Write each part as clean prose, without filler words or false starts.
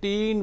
3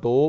2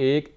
1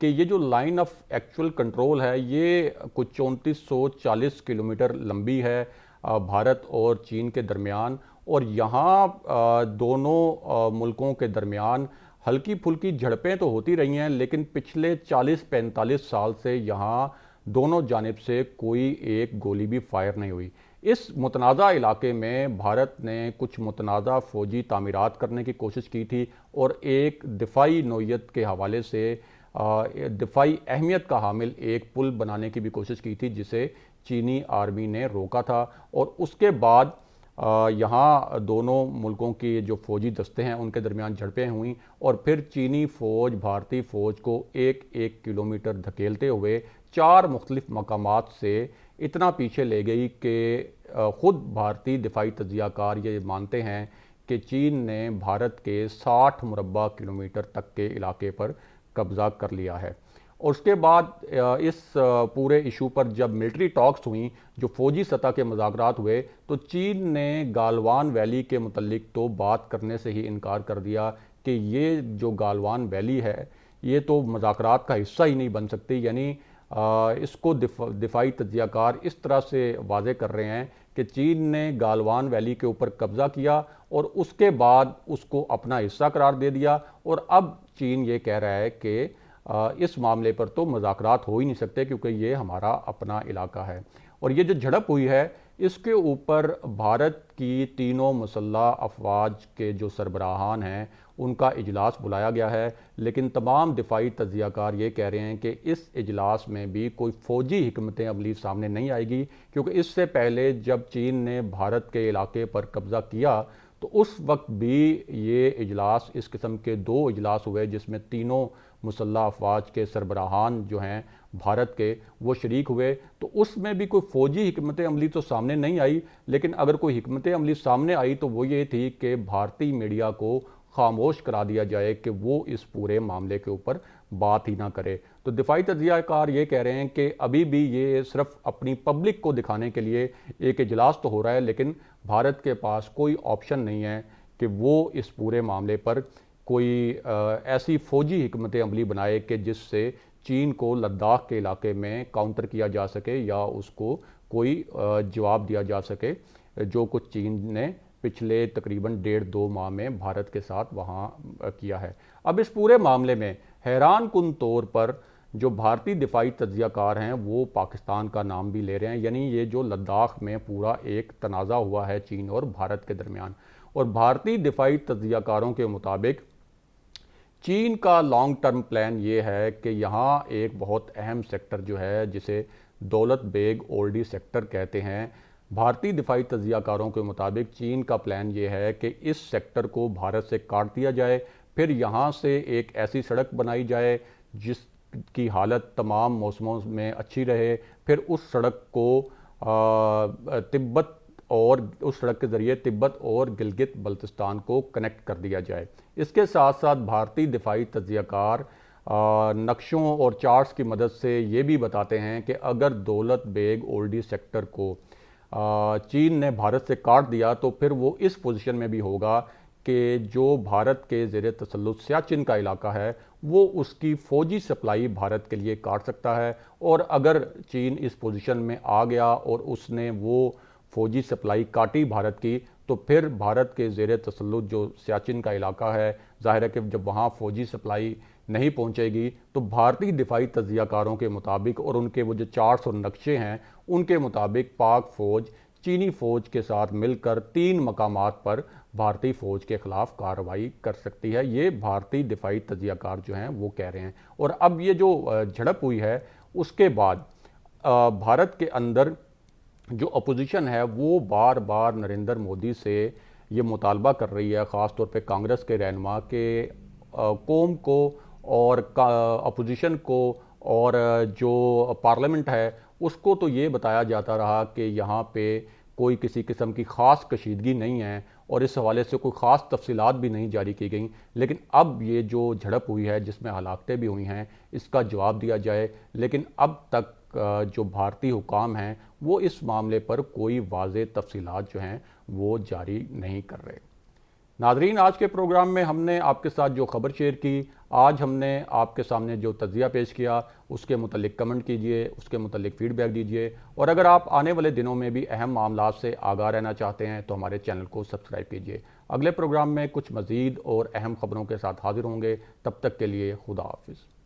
کہ یہ جو لائن آف ایکچول کنٹرول ہے یہ کچھ 3440 کلومیٹر لمبی ہے بھارت اور چین کے درمیان، اور یہاں دونوں ملکوں کے درمیان ہلکی پھلکی جھڑپیں تو ہوتی رہی ہیں، لیکن پچھلے 40-45 سال سے یہاں دونوں جانب سے کوئی ایک گولی بھی فائر نہیں ہوئی۔ اس متنازع علاقے میں بھارت نے کچھ متنازع فوجی تعمیرات کرنے کی کوشش کی تھی اور ایک دفاعی نوعیت کے حوالے سے دفاعی اہمیت کا حامل ایک پل بنانے کی بھی کوشش کی تھی، جسے چینی آرمی نے روکا تھا، اور اس کے بعد یہاں دونوں ملکوں کی جو فوجی دستے ہیں ان کے درمیان جھڑپیں ہوئیں، اور پھر چینی فوج بھارتی فوج کو 1 کلومیٹر دھکیلتے ہوئے 4 مختلف مقامات سے اتنا پیچھے لے گئی کہ خود بھارتی دفاعی تجزیہ کار یہ مانتے ہیں کہ چین نے بھارت کے 60 مربع کلومیٹر تک کے علاقے پر قبضہ کر لیا ہے۔ اور اس کے بعد اس پورے ایشو پر جب ملٹری ٹاکس ہوئیں، جو فوجی سطح کے مذاکرات ہوئے، تو چین نے گالوان ویلی کے متعلق تو بات کرنے سے ہی انکار کر دیا کہ یہ جو گالوان ویلی ہے یہ تو مذاکرات کا حصہ ہی نہیں بن سکتی، یعنی اس کو دفاعی تجزیہ کار اس طرح سے واضح کر رہے ہیں کہ چین نے گالوان ویلی کے اوپر قبضہ کیا اور اس کے بعد اس کو اپنا حصہ قرار دے دیا، اور اب چین یہ کہہ رہا ہے کہ اس معاملے پر تو مذاکرات ہو ہی نہیں سکتے کیونکہ یہ ہمارا اپنا علاقہ ہے۔ اور یہ جو جھڑپ ہوئی ہے اس کے اوپر بھارت کی تینوں مسلح افواج کے جو سربراہان ہیں ان کا اجلاس بلایا گیا ہے، لیکن تمام دفاعی تجزیہ کار یہ کہہ رہے ہیں کہ اس اجلاس میں بھی کوئی فوجی حکمت عملی سامنے نہیں آئے گی، کیونکہ اس سے پہلے جب چین نے بھارت کے علاقے پر قبضہ کیا تو اس وقت بھی یہ اجلاس، اس قسم کے 2 اجلاس ہوئے جس میں تینوں مسلح افواج کے سربراہان جو ہیں بھارت کے وہ شریک ہوئے، تو اس میں بھی کوئی فوجی حکمت عملی تو سامنے نہیں آئی، لیکن اگر کوئی حکمت عملی سامنے آئی تو وہ یہ تھی کہ بھارتی میڈیا کو خاموش کرا دیا جائے کہ وہ اس پورے معاملے کے اوپر بات ہی نہ کرے۔ تو دفاعی تجزیہ کار یہ کہہ رہے ہیں کہ ابھی بھی یہ صرف اپنی پبلک کو دکھانے کے لیے ایک اجلاس تو ہو رہا ہے، لیکن بھارت کے پاس کوئی آپشن نہیں ہے کہ وہ اس پورے معاملے پر کوئی ایسی فوجی حکمت عملی بنائے کہ جس سے چین کو لداخ کے علاقے میں کاؤنٹر کیا جا سکے یا اس کو کوئی جواب دیا جا سکے، جو کچھ چین نے پچھلے تقریباً 1.5-2 ماہ میں بھارت کے ساتھ وہاں کیا ہے۔ اب اس پورے معاملے میں حیران کن طور پر جو بھارتی دفاعی تجزیہ کار ہیں وہ پاکستان کا نام بھی لے رہے ہیں، یعنی یہ جو لداخ میں پورا ایک تنازع ہوا ہے چین اور بھارت کے درمیان، اور بھارتی دفاعی تجزیہ کاروں کے مطابق چین کا لانگ ٹرم پلان یہ ہے کہ یہاں ایک بہت اہم سیکٹر جو ہے جسے دولت بیگ اولڈی سیکٹر کہتے ہیں، بھارتی دفاعی تجزیہ کاروں کے مطابق چین کا پلان یہ ہے کہ اس سیکٹر کو بھارت سے کاٹ دیا جائے، پھر یہاں سے ایک ایسی سڑک بنائی جائے جس کی حالت تمام موسموں میں اچھی رہے، پھر اس سڑک کو تبت اور اس سڑک کے ذریعے تبت اور گلگت بلتستان کو کنیکٹ کر دیا جائے۔ اس کے ساتھ ساتھ بھارتی دفاعی تجزیہ کار نقشوں اور چارٹس کی مدد سے یہ بھی بتاتے ہیں کہ اگر دولت بیگ اولڈی سیکٹر کو چین نے بھارت سے کاٹ دیا تو پھر وہ اس پوزیشن میں بھی ہوگا کہ جو بھارت کے زیر تسلط سیاچن کا علاقہ ہے وہ اس کی فوجی سپلائی بھارت کے لیے کاٹ سکتا ہے، اور اگر چین اس پوزیشن میں آ گیا اور اس نے وہ فوجی سپلائی کاٹی بھارت کی تو پھر بھارت کے زیر تسلط جو سیاچن کا علاقہ ہے، ظاہر ہے کہ جب وہاں فوجی سپلائی نہیں پہنچے گی تو بھارتی دفاعی تجزیہ کاروں کے مطابق اور ان کے وہ جو چارٹس اور نقشے ہیں ان کے مطابق پاک فوج چینی فوج کے ساتھ مل کر 3 مقامات پر بھارتی فوج کے خلاف کارروائی کر سکتی ہے۔ یہ بھارتی دفاعی تجزیہ کار جو ہیں وہ کہہ رہے ہیں۔ اور اب یہ جو جھڑپ ہوئی ہے اس کے بعد بھارت کے اندر جو اپوزیشن ہے وہ بار بار نریندر مودی سے یہ مطالبہ کر رہی ہے، خاص طور پہ کانگریس کے رہنما، کہ قوم کو اور اپوزیشن کو اور جو پارلیمنٹ ہے اس کو تو یہ بتایا جاتا رہا کہ یہاں پہ کوئی کسی قسم کی خاص کشیدگی نہیں ہے اور اس حوالے سے کوئی خاص تفصیلات بھی نہیں جاری کی گئیں، لیکن اب یہ جو جھڑپ ہوئی ہے جس میں ہلاکتیں بھی ہوئی ہیں اس کا جواب دیا جائے، لیکن اب تک جو بھارتی حکام ہیں وہ اس معاملے پر کوئی واضح تفصیلات جو ہیں وہ جاری نہیں کر رہے۔ ناظرین، آج کے پروگرام میں ہم نے آپ کے ساتھ جو خبر شیئر کی، آج ہم نے آپ کے سامنے جو تجزیہ پیش کیا، اس کے متعلق کمنٹ کیجئے، اس کے متعلق فیڈ بیک دیجئے، اور اگر آپ آنے والے دنوں میں بھی اہم معاملات سے آگاہ رہنا چاہتے ہیں تو ہمارے چینل کو سبسکرائب کیجئے۔ اگلے پروگرام میں کچھ مزید اور اہم خبروں کے ساتھ حاضر ہوں گے، تب تک کے لیے خدا حافظ۔